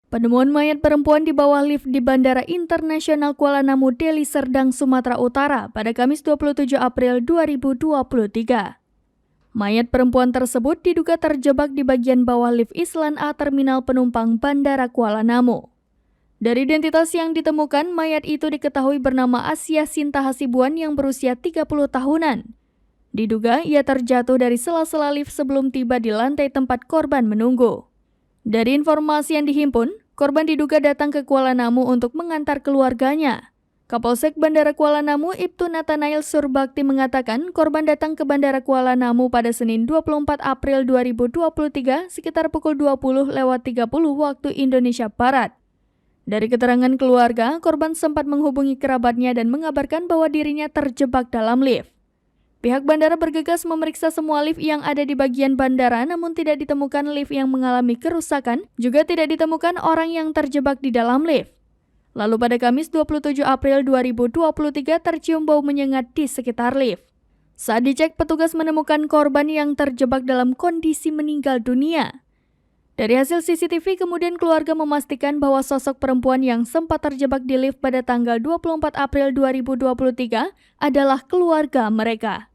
Penemuan mayat perempuan di bawah lift di Bandara Internasional Kuala Namu, Deli Serdang, Sumatera Utara pada Kamis 27 April 2023. Mayat perempuan tersebut diduga terjebak di bagian bawah lift Islan A Terminal Penumpang Bandara Kuala Namu. Dari identitas yang ditemukan, mayat itu diketahui bernama Asia Sinta Hasibuan yang berusia 30 tahunan. Diduga ia terjatuh dari sela-sela lift sebelum tiba di lantai tempat korban menunggu. Dari informasi yang dihimpun, korban diduga datang ke Kuala Namu untuk mengantar keluarganya. Kapolsek Bandara Kuala Namu Ibtu Nathanael Surbakti mengatakan korban datang ke Bandara Kuala Namu pada Senin 24 April 2023 sekitar pukul 20.30 waktu Indonesia Barat. Dari keterangan keluarga, korban sempat menghubungi kerabatnya dan mengabarkan bahwa dirinya terjebak dalam lift. Pihak bandara bergegas memeriksa semua lift yang ada di bagian bandara, namun tidak ditemukan lift yang mengalami kerusakan, juga tidak ditemukan orang yang terjebak di dalam lift. Lalu pada Kamis 27 April 2023 tercium bau menyengat di sekitar lift. Saat dicek, petugas menemukan korban yang terjebak dalam kondisi meninggal dunia. Dari hasil CCTV, kemudian keluarga memastikan bahwa sosok perempuan yang sempat terjebak di lift pada tanggal 24 April 2023 adalah keluarga mereka.